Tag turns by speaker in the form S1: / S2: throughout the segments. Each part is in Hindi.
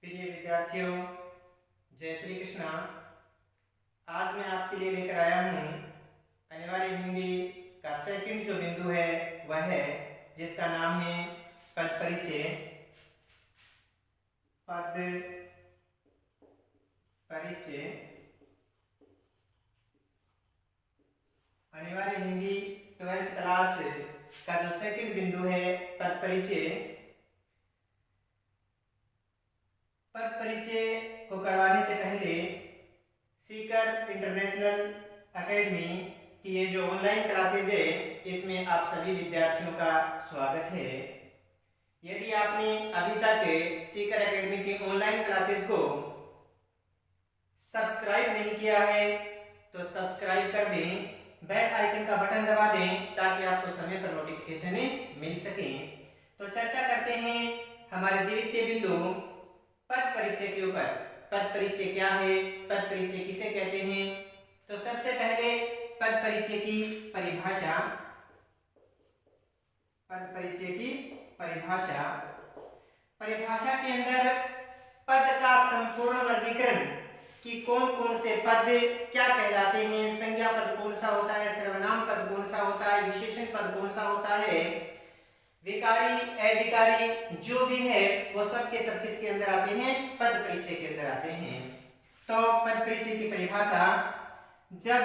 S1: प्रिय विद्यार्थियों, जय श्री कृष्णा। आज मैं आपके लिए लेकर आया हूँ अनिवार्य हिंदी का सेकंड जो बिंदु है वह है जिसका नाम है पद परिचय। पद परिचय अनिवार्य हिंदी 12th क्लास का जो सेकंड बिंदु है पद परिचय। पद परिचय को करवाने से पहले सीकर इंटरनेशनल एकेडमी की ये जो ऑनलाइन क्लासेज है इसमें आप सभी विद्यार्थियों का स्वागत है। यदि आपने अभी तक सीकर एकेडमी की ऑनलाइन क्लासेज को सब्सक्राइब नहीं किया है तो सब्सक्राइब कर दें, बेल आइकन का बटन दबा दें ताकि आपको समय पर नोटिफिकेशन मिल सके। तो चर्चा करते हैं हमारे द्वितीय बिंदु पद परिचय के ऊपर। पद परिचय क्या है, पद परिचय किसे कहते हैं? तो सबसे पहले पद परिचय की परिभाषा। पद परिचय की परिभाषा के अंदर पद का संपूर्ण वर्गीकरण कि कौन कौन से पद क्या कहलाते हैं, संज्ञा पद कौन सा होता है, सर्वनाम पद कौन सा होता है, विशेषण पद कौन सा होता है, विकारी अविकारी जो भी है वो सब के सब किसके अंदर आते हैं? पद परिचय के अंदर आते हैं। तो पद परिचय की परिभाषा, जब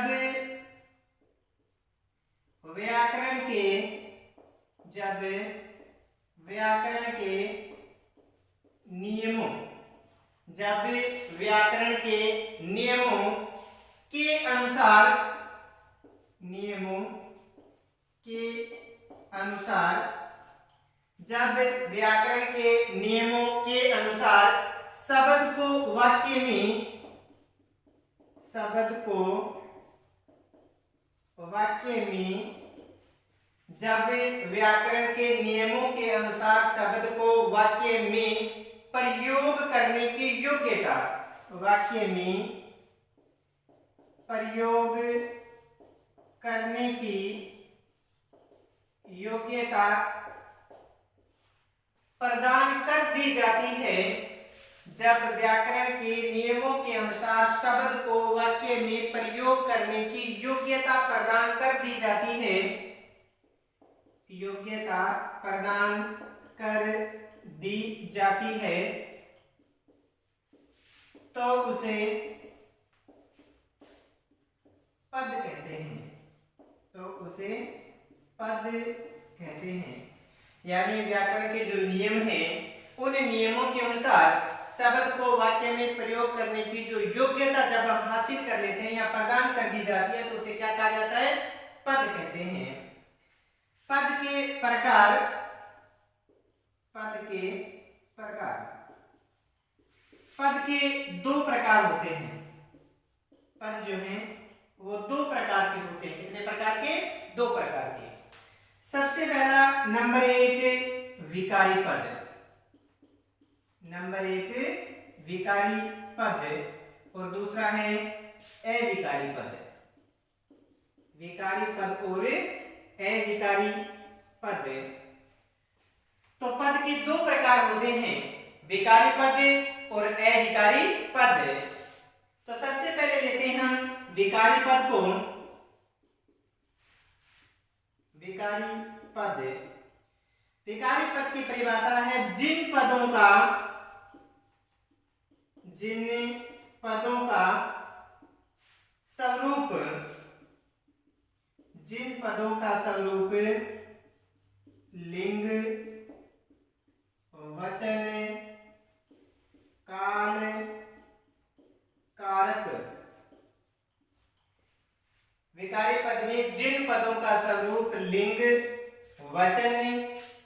S1: व्याकरण के नियमों के जब व्याकरण के नियमों के अनुसार शब्द को वाक्य में जब व्याकरण के नियमों के अनुसार शब्द को वाक्य में प्रयोग करने की योग्यता, वाक्य में प्रयोग करने की योग्यता प्रदान कर दी जाती है। जब व्याकरण के नियमों के अनुसार शब्द को वाक्य में प्रयोग करने की योग्यता प्रदान कर दी जाती है, योग्यता प्रदान कर दी जाती है तो उसे पद कहते हैं। यानी व्याकरण के जो नियम हैं उन नियमों के अनुसार शब्द को वाक्य में प्रयोग करने की जो योग्यता जब हम हासिल कर लेते हैं या प्रदान कर दी जाती है तो उसे क्या कहा जाता है? पद कहते हैं। पद के प्रकार पद के दो प्रकार होते हैं। पद जो हैं वो दो प्रकार के होते हैं। कितने प्रकार के? दो प्रकार के। सबसे पहला नंबर एक विकारी पद और दूसरा है अविकारी पद। विकारी पद और अविकारी पद। तो पद के दो प्रकार होते हैं, विकारी पद और अविकारी पद। तो सबसे पहले लेते हैं हम विकारी पद को। विकारी पद की परिभाषा है जिन पदों का स्वरूप लिंग, वचन, काल, कारक। विकारी पद में जिन पदों का स्वरूप लिंग, वचन,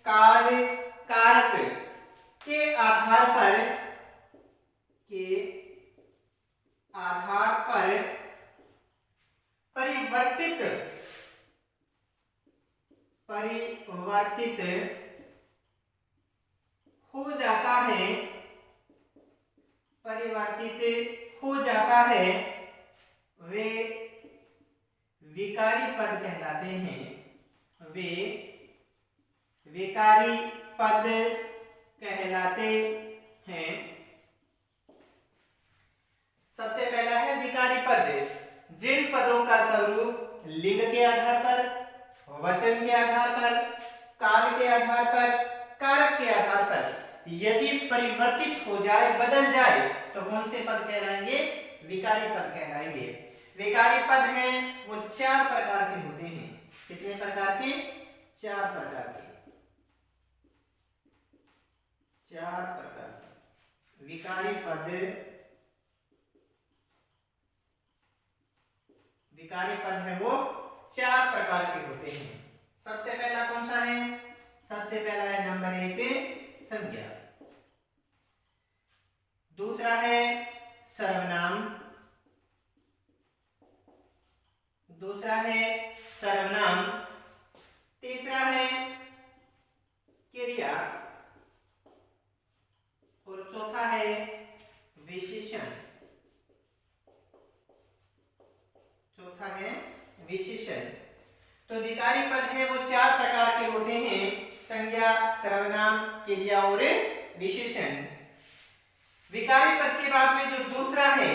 S1: काल, कारक के आधार पर परिवर्तित हो जाता है, वे विकारी पद कहलाते हैं। विकारी पद कहलाते हैं। परिवर्तित हो जाए, बदल जाए, तो कौन से पद कहलाएंगे? विकारी पद कहलाएंगे। विकारी पद हैं वो 4 प्रकार के होते हैं। कितने प्रकार के? 4 प्रकार के। 4 प्रकार के विकारी पद। विकारी पद है वो 4 प्रकार के होते हैं। सबसे पहला कौन सा है? सबसे पहला है नंबर 1 संज्ञा। दूसरा है सर्वनाम। दूसरा है सर्वनाम। तीसरा है क्रिया और चौथा है विशेषण। चौथा है विशेषण। तो विकारी पद है वो 4 प्रकार के होते हैं, संज्ञा, सर्वनाम, क्रिया और विशेषण। विकारी पद के बाद में जो दूसरा है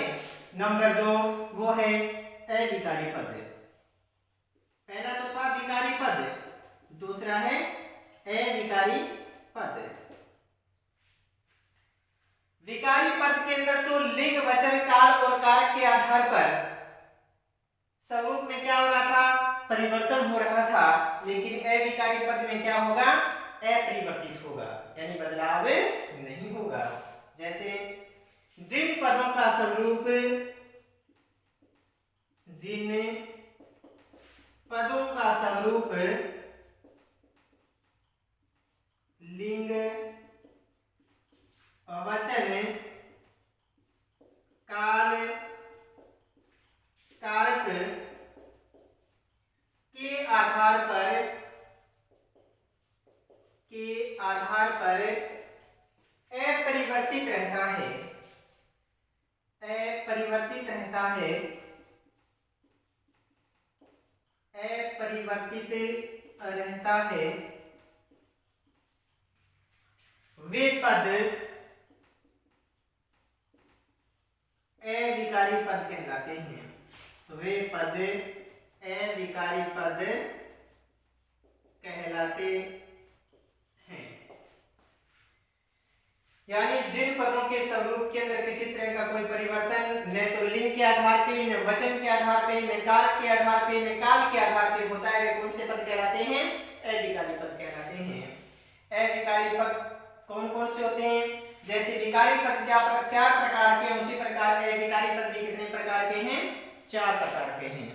S1: नंबर 2 वो है अविकारी पद। पहला तो था विकारी पद, दूसरा है अविकारी पद। विकारी पद के अंदर तो लिंग, वचन, काल और कारक के आधार पर स्वरूप में क्या हो रहा था? परिवर्तन हो रहा था, लेकिन अविकारी पद में क्या होगा? अपरिवर्तित होगा, यानी बदलाव नहीं होगा। जैसे जिन पदों का स्वरूप, जिन पदों का स्वरूप लिंग, वचन, काल, कारक के आधार पर अपरिवर्तित रहता है, अपरिवर्तित रहता है, अपरिवर्तित रहता है, वे पद अविकारी पद कहलाते हैं। तो वे पद अविकारी पद कहलाते हैं। यानी जिन पदों के स्वरूप के अंदर किसी तरह का कोई परिवर्तन न तो लिंग के आधार पे, न वचन के आधार पे, न कारक के आधार पे, न काल के आधार पे होता है, वे कौन से पद कहलाते हैं? अविकारी पद कहलाते हैं। अविकारी पद कौन कौन से होते हैं? जैसे विकारी पद 4 प्रकार के, उसी प्रकार अविकारी पद भी कितने प्रकार के हैं? 4 प्रकार के हैं।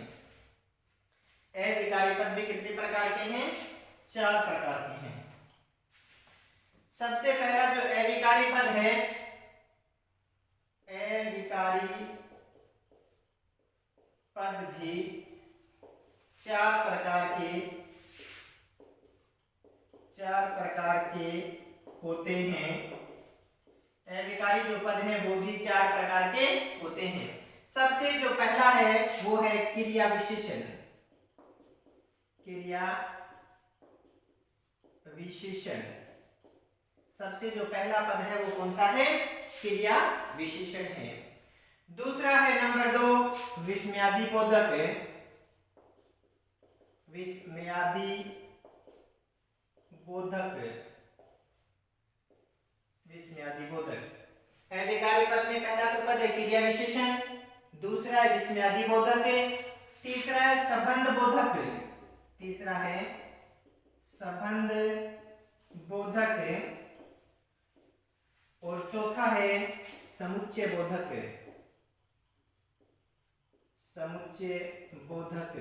S1: अविकारी पद भी कितने प्रकार के हैं? 4 प्रकार के हैं। सबसे पहला जो अविकारी पद है, अविकारी पद भी 4 प्रकार के होते हैं। अविकारी जो पद हैं वो भी 4 प्रकार के होते हैं। सबसे जो पहला है वो है क्रिया विशेषण। क्रिया विशेषण। सबसे जो पहला पद है वो कौन सा है? क्रिया विशेषण है। दूसरा है नंबर 2 विस्मयादि बोधक। विस्मयादि बोधक। विस्मयादि बोधक। अविकारी पद में पहला तो पद है क्रिया विशेषण, दूसरा है विस्मयादि बोधक, तीसरा है संबंध बोधक। तीसरा है संबंध बोधक और चौथा है समुच्चय बोधक। समुच्चय बोधक।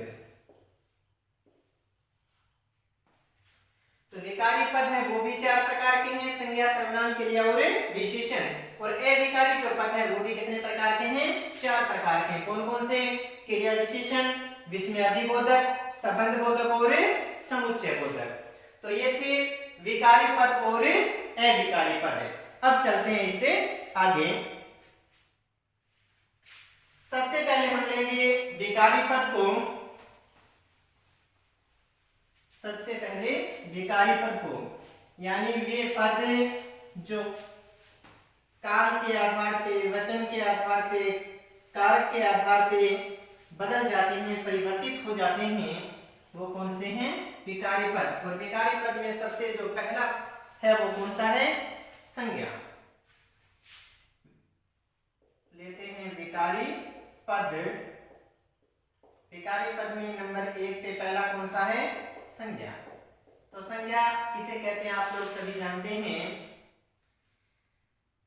S1: तो विकारी पद है वो भी 4 प्रकार के हैं, संज्ञा, सर्वनाम, क्रिया और विशेषण। और अविकारी जो पद है वो भी कितने प्रकार के हैं? 4 प्रकार के। कौन कौन से? क्रिया विशेषण, विस्मयादि बोधक, संबंध बोधक और समुच्चय बोधक। तो ये थे विकारी पद और अविकारी पद है। अब चलते हैं इससे आगे। सबसे पहले हम लेंगे विकारी पद को। सबसे पहले विकारी पद को, यानी वे पद जो काल के आधार पे, वचन के आधार पे, कारक के आधार पे बदल जाते हैं, परिवर्तित हो जाते हैं, वो कौन से हैं? विकारी पद। और विकारी पद में सबसे जो पहला है वो कौन सा है? संज्ञा।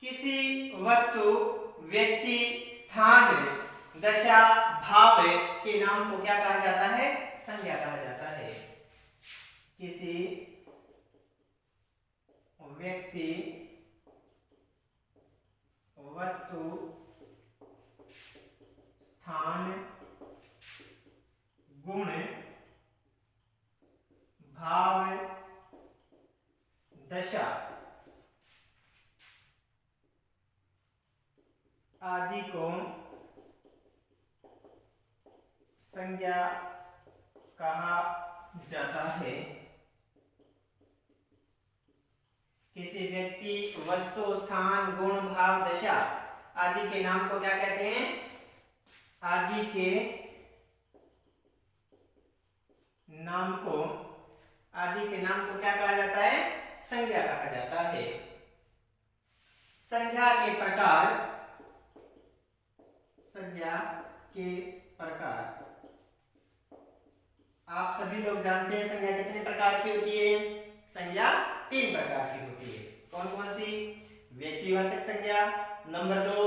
S1: किसी वस्तु, व्यक्ति, स्थान, दशा, भाव के नाम को क्या कहा जाता है? संज्ञा कहा जाता है। किसी व्यक्ति, वस्तु, स्थान, गुण, भाव, दशा आदि को संज्ञा कहा जाता है। किसी व्यक्ति, वस्तु, स्थान, गुण, भाव, दशा आदि के नाम को क्या कहते हैं? आदि के नाम को क्या कहा जाता है? संज्ञा कहा जाता है। संज्ञा के प्रकार, आप सभी लोग जानते हैं संज्ञा कितने प्रकार की होती है? संज्ञा 3 प्रकार की होती है। कौन कौन सी? व्यक्तिवाचक संज्ञा, नंबर 2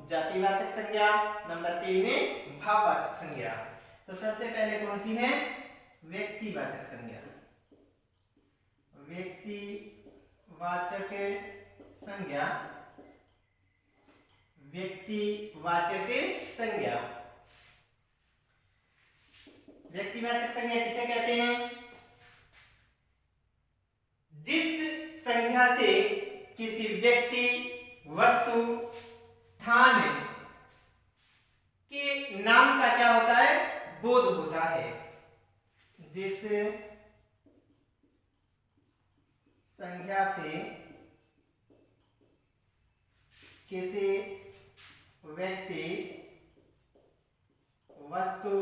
S1: जातिवाचक संज्ञा, नंबर 3 भाववाचक संज्ञा। तो सबसे पहले कौन सी है? व्यक्तिवाचक संज्ञा। व्यक्तिवाचक संज्ञा, व्यक्तिवाचक संज्ञा। व्यक्तिवाचक संज्ञा किसे कहते हैं? जिस संज्ञा से किसी व्यक्ति, वस्तु, स्थान के नाम का क्या होता है? बोध होता है। जिस संज्ञा से किसी व्यक्ति, वस्तु,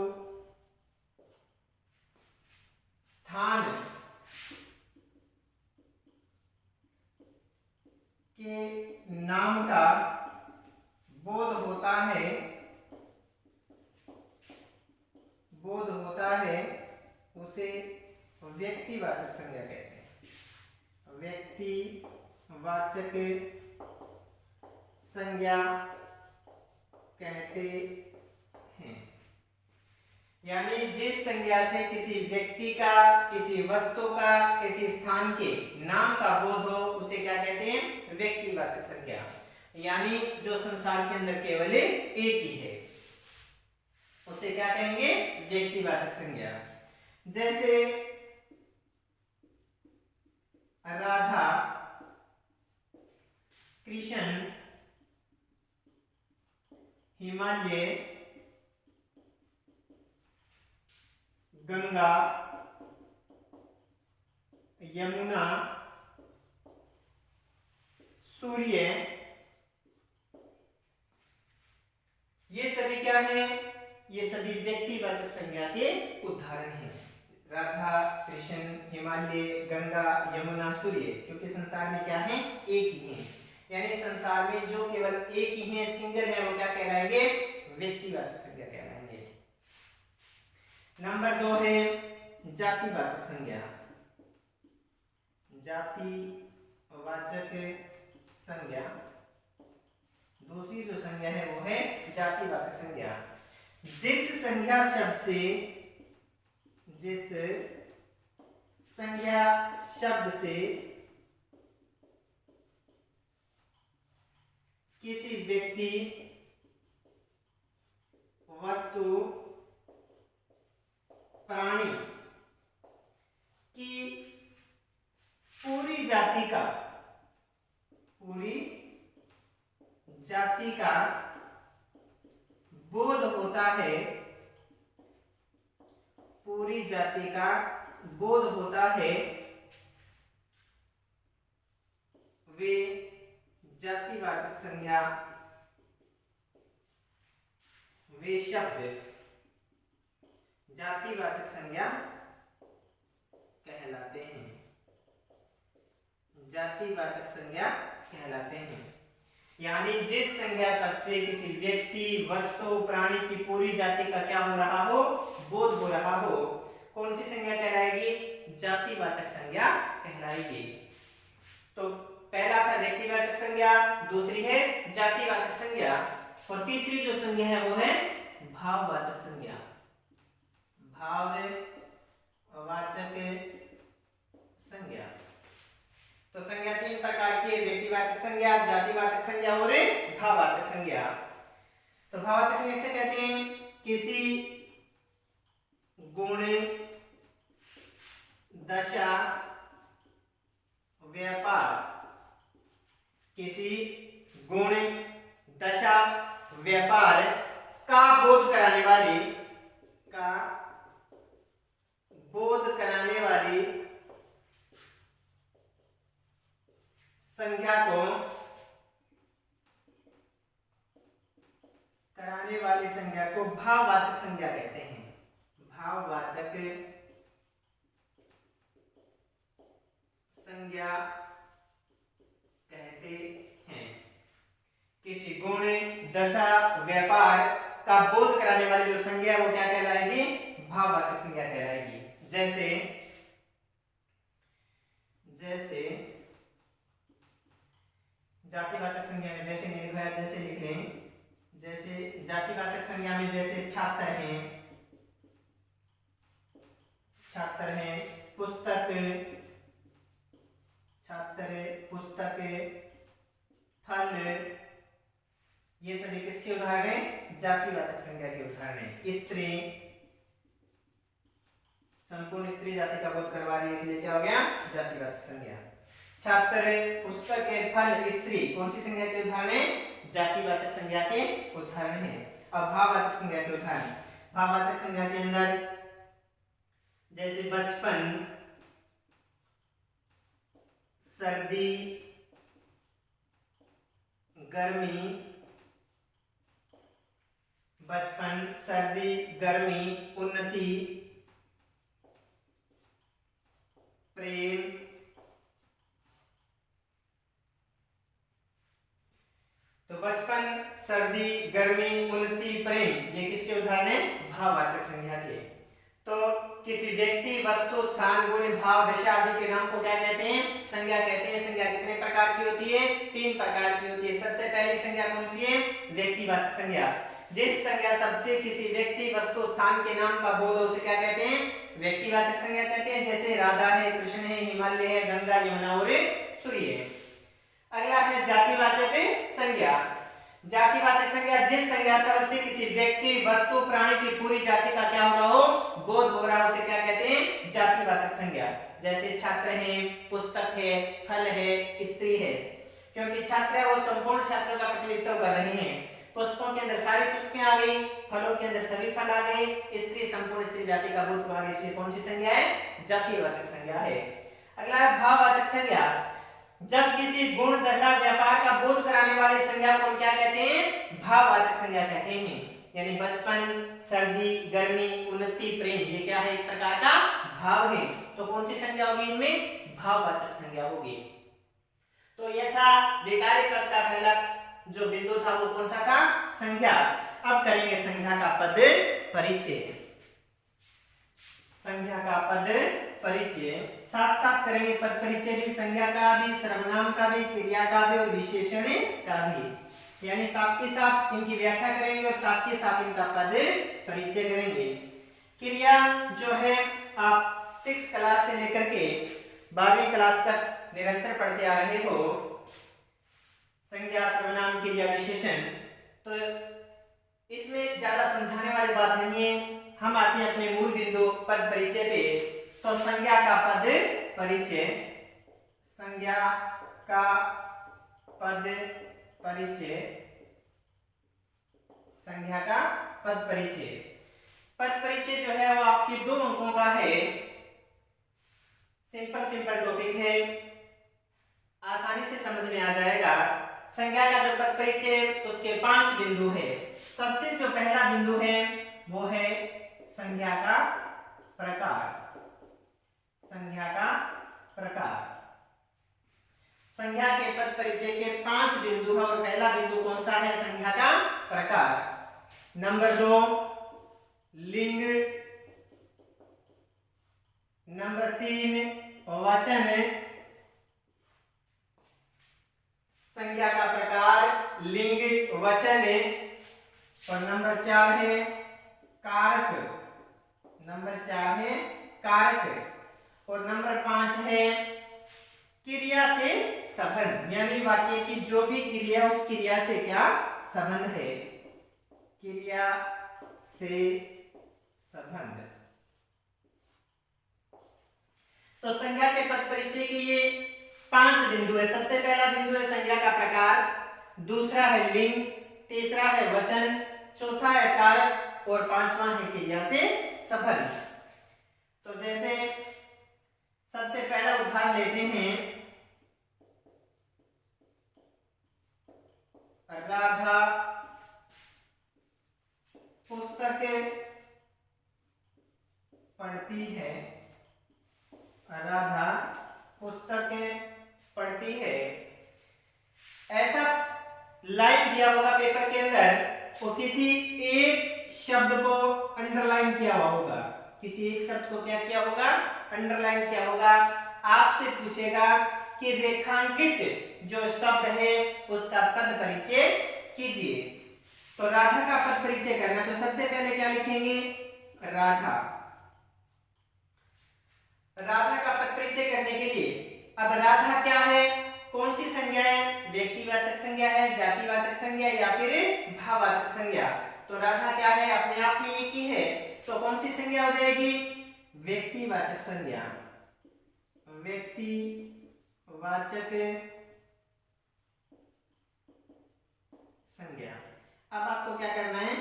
S1: स्थान के नाम का बोध होता है, उसे व्यक्तिवाचक संज्ञा कहते हैं। व्यक्तिवाचक संज्ञा कहते हैं। यानी जिस संज्ञा से किसी व्यक्ति का, किसी वस्तु का, किसी स्थान के नाम का बोध हो उसे क्या कहते हैं? व्यक्तिवाचक संज्ञा। यानी जो संसार के अंदर केवल एक ही है उसे क्या कहेंगे? व्यक्तिवाचक संज्ञा। जैसे राधा, कृष्ण, हिमालय, गंगा, यमुना, सूर्य, ये सभी क्या हैं? ये सभी व्यक्तिवाचक संज्ञा के उदाहरण हैं। राधा, कृष्ण, हिमालय, गंगा, यमुना, सूर्य, क्योंकि संसार में क्या है? एक ही है। यानी संसार में जो केवल एक ही है, सिंगल है, वो क्या कहलाएंगे? व्यक्तिवाचक संज्ञा कहलाएंगे। नंबर 2 है जातिवाचक संज्ञा। जातिवाचक संज्ञा, दूसरी जो संज्ञा है वो है जातिवाचक संज्ञा। जिस संज्ञा शब्द से किसी व्यक्ति, वस्तु, प्राणी की पूरी जाति का बोध होता है, पूरी जाति का बोध होता है, वे जातिवाचक संज्ञा, वे शब्द जातिवाचक संज्ञा कहलाते हैं। जातिवाचक संज्ञा कहलाते हैं। यानी जिस संज्ञा शब्द से किसी व्यक्ति, वस्तु, प्राणी की पूरी जाति का क्या हो रहा हो? बोध हो रहा हो, कौन सी संज्ञा कहलाएगी? जातिवाचक संज्ञा कहलाएगी। तो पहला था व्यक्तिवाचक संज्ञा, दूसरी है जातिवाचक संज्ञा और तीसरी जो संज्ञा है वो है भाववाचक संज्ञा। भाववाचक संज्ञा। तो संज्ञा तीन प्रकार की है, व्यक्तिवाचक संज्ञा, जातिवाचक संज्ञा और भाववाचक संज्ञा। तो भाववाचक संज्ञा किसे कहते हैं? किसी गुण, दशा, व्यापार, किसी गुण, दशा, व्यापार का बोध कराने वाली संज्ञा को भाववाचक संज्ञा कहते हैं। भाववाचक संज्ञा कहते हैं। किसी गुण, दशा, व्यापार का बोध कराने वाली जो संज्ञा है वो क्या कहलाएगी? भाववाचक संज्ञा कहलाएगी। जैसे जातिवाचक संज्ञा में जैसे नहीं लिखा है, जैसे लिख लें, जैसे जातिवाचक संज्ञा में जैसे छात्र हैं, पुस्तक, फल, ये सभी किसके उदाहरण हैं? जातिवाचक संज्ञा के उदाहरण हैं। स्त्री, संपूर्ण स्त्री जाति का बोध करवा रही है, इसलिए क्या हो गया? जातिवाचक संज्ञा। छात्र, पुस्तक, फल, स्त्री कौन सी संज्ञा के उदाहरण है? जातिवाचक संज्ञा के उदाहरण है। अब भाववाचक संज्ञा के उदाहरण। भाववाचक संज्ञा के अंदर जैसे बचपन, सर्दी, गर्मी, उन्नति, प्रेम, तो बचपन, सर्दी, गर्मी, उन्नति, प्रेम ये किसके उदाहरण है? भाववाचक संज्ञा के। तो किसी व्यक्ति, वस्तु, स्थान, गुण, भाव, दशा आदि के नाम को क्या कहते हैं? संज्ञा कहते हैं। संज्ञा कितने प्रकार की होती है? तीन प्रकार की होती है। सबसे पहली संज्ञा कौन सी है? व्यक्तिवाचक संज्ञा। जिस संज्ञा शब्द से किसी व्यक्ति, वस्तु, स्थान के नाम का बोध हो उसे क्या कहते हैं? व्यक्तिवाचक संज्ञा कहते हैं। जैसे राधा है, कृष्ण है, हिमालय है, गंगा, यमुना और सूर्य है। अगला है जातिवाचक संज्ञा। जातिवाचक संज्ञा जिस संज्ञा शब्द से किसी व्यक्ति, वस्तु, प्राणी की पूरी जाति का क्या हो रहा हो? बोध हो रहा हो उसे क्या कहते हैं? जातिवाचक संज्ञा। जैसे छात्र है, पुस्तक है, फल है, स्त्री है। क्योंकि छात्र है वो संपूर्ण छात्रों का प्रतिनिधित्व कर रहे हैं। पुस्तकों के अंदर सारी पुस्तकें आ गई, फलों के अंदर सभी फल आ गए, स्त्री संपूर्ण स्त्री जाति का बोध आ गया, इसलिए कौन सी संज्ञा है? जातिवाचक संज्ञा है। अगला है भाववाचक संज्ञा। जब किसी गुण, दशा, व्यापार का बोध कराने वाली संज्ञा को क्या कहते हैं? भाववाचक संज्ञा कहते हैं। यानी बचपन, सर्दी, गर्मी, उन्नति, प्रेम ये क्या है? एक प्रकार का भाव है। तो कौन सी संज्ञा होगी इनमें? भाववाचक संज्ञा होगी। तो यह था विकारी पद का पहला जो बिंदु था वो कौन सा था? संज्ञा। अब करेंगे संज्ञा का पद परिचय। संज्ञा का पद परिचय साथ साथ करेंगे। पद परिचय भी, संज्ञा का भी, सर्वनाम का भी, क्रिया का भी और विशेषण का भी। यानी साथ के साथ इनकी व्याख्या करेंगे और साथ के साथ इनका पद परिचय करेंगे। क्रिया जो है आप 6 क्लास से लेकर के 12वीं क्लास तक निरंतर पढ़ते आ रहे हो। संज्ञा, सर्वनाम, क्रिया, विशेषण, तो इसमें ज्यादा समझाने वाली बात नहीं है। हम आते हैं अपने मूल बिंदु पद परिचय पे। तो संज्ञा का पद परिचय। संज्ञा का पद परिचय। संज्ञा का पद परिचय। पद परिचय जो है वो आपके 2 अंकों का है। सिंपल टॉपिक है, आसानी से समझ में आ जाएगा। संज्ञा का जो पद परिचय उसके 5 बिंदु है। सबसे जो पहला बिंदु है वो है संज्ञा का प्रकार। संज्ञा का प्रकार। संज्ञा के पद परिचय के 5 बिंदु है और पहला बिंदु कौन सा है? संज्ञा का प्रकार। नंबर 2 लिंग। नंबर 3 वचन। संज्ञा का प्रकार लिंग वचन है। और नंबर 4 है कारक। नंबर 4 है कारक। और नंबर 5 है क्रिया से संबंध, यानी वाक्य की जो भी क्रिया उस क्रिया से क्या संबंध है, क्रिया से संबंध। तो संज्ञा के पद परिचय के ये 5 बिंदु है। सबसे पहला बिंदु है संज्ञा का प्रकार, दूसरा है लिंग, तीसरा है वचन, चौथा है कारक और पांचवा है क्रिया से संबंध। तो जैसे सबसे पहला उदाहरण लेते हैं, राधा पुस्तक पढ़ती है। राधा पुस्तक पढ़ती है, ऐसा लाइन दिया होगा पेपर के अंदर, तो किसी एक शब्द को अंडरलाइन किया हुआ होगा। किसी एक शब्द को क्या किया होगा, अंडरलाइन किया होगा। आपसे पूछेगा कि रेखांकित जो शब्द है उसका पद परिचय कीजिए। तो राधा का पद परिचय करना, तो सबसे पहले क्या लिखेंगे, राधा। राधा का पद परिचय करने के लिए अब राधा क्या है, कौन सी संज्ञा है, व्यक्तिवाचक संज्ञा है, जातिवाचक संज्ञा या फिर भाववाचक संज्ञा। तो राधा क्या है, अपने आप में एक ही है, तो कौन सी संज्ञा हो जाएगी, व्यक्तिवाचक संज्ञा। व्यक्तिवाचक संज्ञा। अब आपको क्या करना है,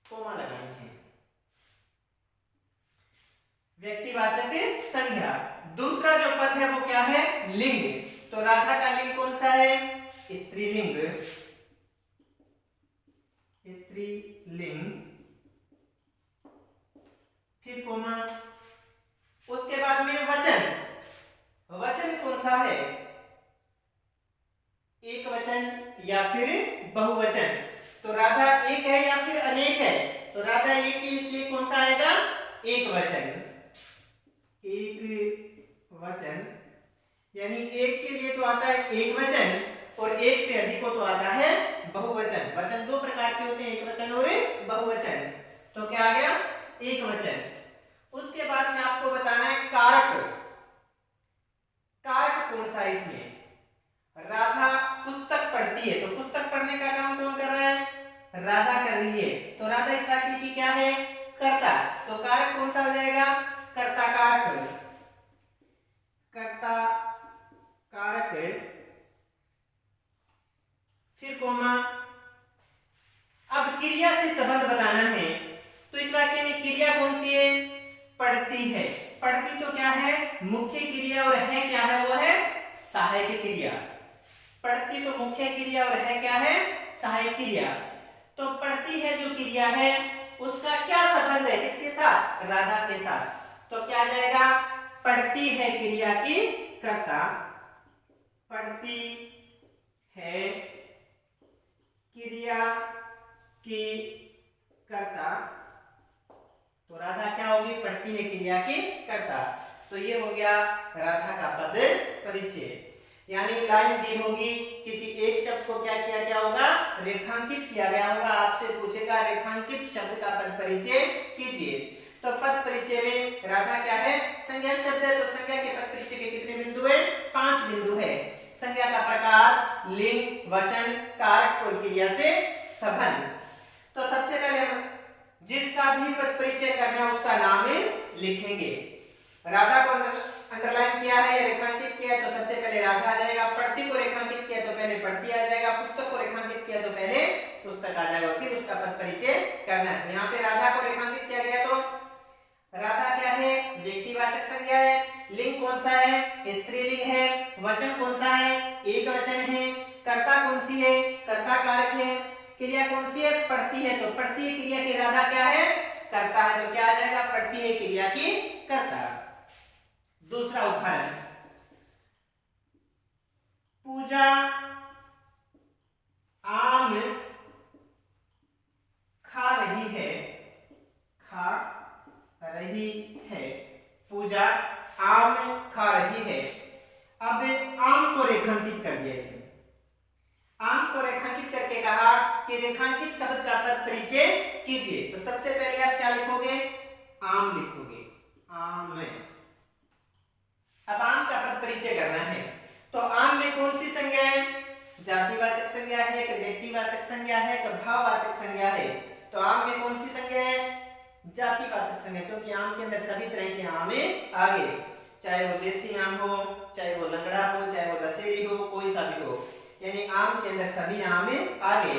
S1: कोमा लगानी है। व्यक्तिवाचक संज्ञा। दूसरा जो पद है वो क्या है, लिंग। तो राधा का लिंग कौन सा है, स्त्रीलिंग। स्त्रीलिंग, फिर कोमा, उसके बाद में वचन। वचन कौन सा है, एक वचन या फिर बहुवचन। तो राधा एक है या फिर अनेक है, तो राधा एक है इसलिए कौन सा आएगा, एक वचन। एक वचन यानी एक के लिए तो आता है एक वचन और एक से अधिक को तो आता है बहुवचन। वचन दो प्रकार के होते हैं, एक वचन और बहुवचन। तो क्या आ गया, एक वचन। उसके बाद में आपको बताना है कारक। कारक कौन सा है इसमें, राधा पुस्तक पढ़ती है, तो पुस्तक पढ़ने का काम कौन कर रहा है, राधा कर रही है। तो राधा इस वाक्य की क्या है, कर्ता। तो कारक कौन सा हो जाएगा, कर्ता कारक। कर्ता कारक, फिर कोमा। अब क्रिया से संबंध बताना है, तो इस वाक्य में क्रिया कौन सी है, पढ़ती है। पढ़ती तो क्या है, मुख्य क्रिया, और है क्या है, वो है सहायक क्रिया। पढ़ती तो मुख्य क्रिया और है क्या है, सहायक क्रिया। तो पढ़ती है जो क्रिया है उसका क्या संबंध है, किसके साथ, राधा के साथ। तो क्या आ जाएगा, पढ़ती है क्रिया की कर्ता। पढ़ती है क्रिया की कर्ता, तो राधा क्या होगी, पढ़ती है क्रिया की कर्ता। तो ये हो गया राधा का पद परिचय। यानी लाइन दी होगी, किसी एक शब्द को क्या किया गया होगा, रेखांकित किया गया होगा। आपसे पूछेगा रेखांकित शब्द का पद परिचय कीजिए। तो पद परिचय में राधा क्या है, संज्ञा शब्द है। तो संज्ञा के पद परिचय के कितने बिंदु है, 5 बिंदु है। संज्ञा का प्रकार, लिंग, वचन, कारक और क्रिया से संबंध। तो सबसे पहले हम जिसका भी पद परिचय करना है उसका नाम लिखेंगे। राधा को अंडरलाइन किया है, रेखांकित किया है, तो सबसे पहले राधा आ जाएगा। पढ़ती को रेखांकित किया तो पहले पढ़ती आ जाएगा। पुस्तक को रेखांकित किया तो पहले पुस्तक आ जाएगा, फिर उसका पद परिचय करना है। यहाँ पे राधा को रेखांकित किया गया, तो राधा क्या है, व्यक्तिवाचक संज्ञा है। लिंग कौन सा है, स्त्रीलिंग है। वचन कौन सा है, एक वचन है। कर्ता कौन सी है, कर्ता कारक है। क्रिया कौन सी है, पढ़ती है। तो पढ़ती है क्रिया की राधा क्या है, कर्ता है। तो क्या आ जाएगा, पढ़ती है क्रिया की कर्ता। दूसरा उदाहरण, पूजा आम खा रही है। खा रही है, पूजा आम खा रही है। अब आम को रेखांकित कर दिया इसने। कि रेखांकित शब्द का पद परिचय कीजिए। तो सबसे पहले आप क्या लिखोगे? आम लिखोगे, आम। अब आम का पद परिचय करना है। तो आम में कौन सी संज्ञा है? जातिवाचक संज्ञा है, कि व्यक्तिवाचक संज्ञा है, कि भाववाचक संज्ञा है? तो आम में कौन सी संज्ञा है? जातिवाचक संज्ञा, क्योंकि आम के अंदर सभी तरह के आम आगे, चाहे वो देसी आम हो, चाहे वो लंगड़ा हो, चाहे वो दशहरी हो, कोई सा भी हो, यानी आम के अंदर सभी आम आगे।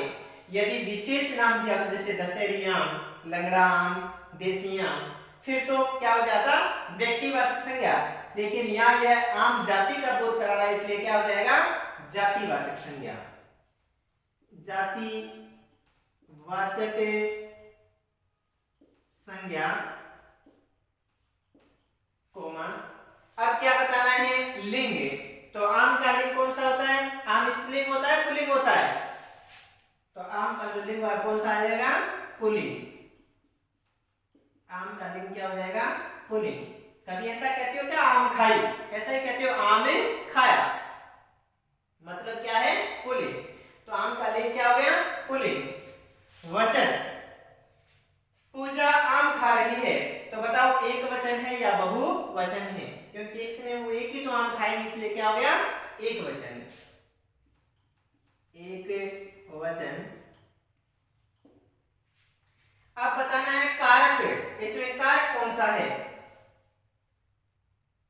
S1: यदि विशेष नाम दिया तो जैसे दशहरी आम, लंगड़ा आम, देसी आम, फिर तो क्या हो जाता? व्यक्तिवाचक संज्ञा। लेकिन यहाँ यह आम जाति का बोध करा रहा है, इसलिए क्या हो जाएगा? जातिवाचक संज्ञा। जातिवाचक संज्ञा, कोमा। अब क्या बताना है? लिंग। तो आम का लिंग कौन सा होता है? आम स्त्रीलिंग होता है, पुल्लिंग होता है? तो आम का जो लिंग है कौन सा आ जाएगा? पुल्लिंग। आम का लिंग क्या हो जाएगा? पुल्लिंग। कभी ऐसा कहते हो क्या? आम खाई, ऐसा ही कहते हो आम खाया, मतलब क्या है? पुल्लिंग। तो आम का लिंग क्या हो गया? पुल्लिंग। वचन, पूजा आम खा रही है, तो बताओ एक वचन है या बहुवचन है? क्योंकि एक समय वो एक ही तो आम खाएंगे, इसलिए क्या हो गया? एक वचन, एक वचन। अब बताना है कारक, इसमें कारक कौन सा है?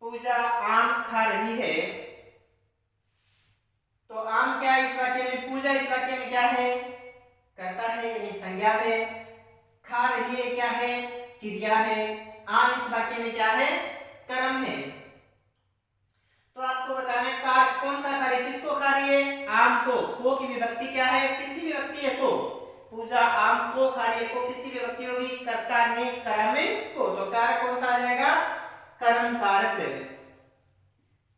S1: पूजा आम खा रही है, तो आम क्या है इस वाक्य में? पूजा इस वाक्य में क्या है? कर्ता है, यानी संज्ञा है। खा रही है क्या है? क्रिया है। आम इस वाक्य में क्या है? कर्म है। तो आपको बताना है कारक कौन सा खा रही है? किसको खा रही है? आम को की विभक्ति क्या है? किसकी विभक्ति है? को। पूजा आम को खा रही है, को किसकी विभक्ति होगी? कर्ता ने कर्म को। तो कारक कौन सा आ जाएगा? कर्म कारक,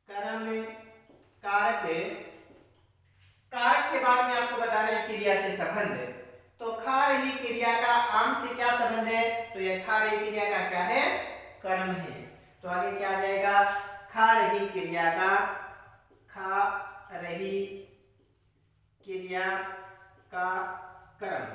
S1: कर्म कारक। कारक के बाद में आपको बताना है क्रिया से संबंध। तो खा रही क्रिया का आम से क्या संबंध है? तो यह खा रही क्रिया का क्या है? कर्म है। तो आगे क्या आ जाएगा? खा रही क्रिया का, खा रही क्रिया का कर्म,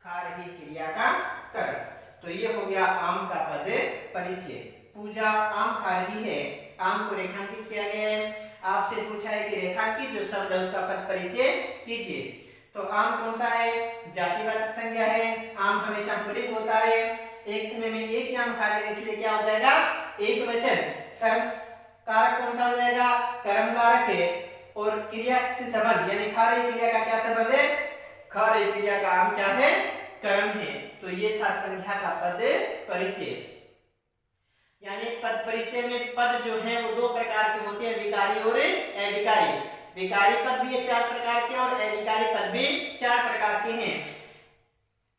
S1: खा रही क्रिया का कर्म। तो ये हो गया आम का पद परिचय। पूजा आम खा रही है, आम को रेखांकित किया गया है। आपसे पूछा है कि रेखांकित जो शब्द है उसका पद परिचय कीजिए। तो आम कौन सा है? जातिवाचक संज्ञा है। आम हमेशा पुल्लिंग होता है, एक समय में एक ही आम खा रहे, इसलिए क्या हो जाएगा? एक वचन। कर्म कारक कौन सा हो जाएगा? कर्म कारक है। और क्रिया से संबंध, यानी खा रही क्रिया का क्या संबंध है? खा रही क्रिया का आम क्या है? कर्म है। तो ये था संज्ञा का पद परिचय। यानी पद परिचय में पद जो है वो दो प्रकार के होते हैं, विकारी और अविकारी। विकारी पद भी 4 प्रकार के और अविकारी पद भी 4 प्रकार के हैं।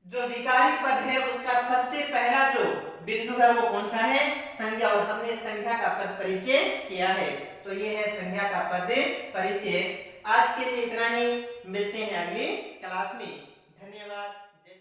S1: जो विकारी पद है उसका सबसे पहला जो बिंदु है वो कौन सा है? संज्ञा। और हमने संज्ञा का पद परिचय किया है, तो ये है संज्ञा का पद परिचय। आज के लिए इतना ही, मिलते हैं अगली क्लास में। धन्यवाद। जय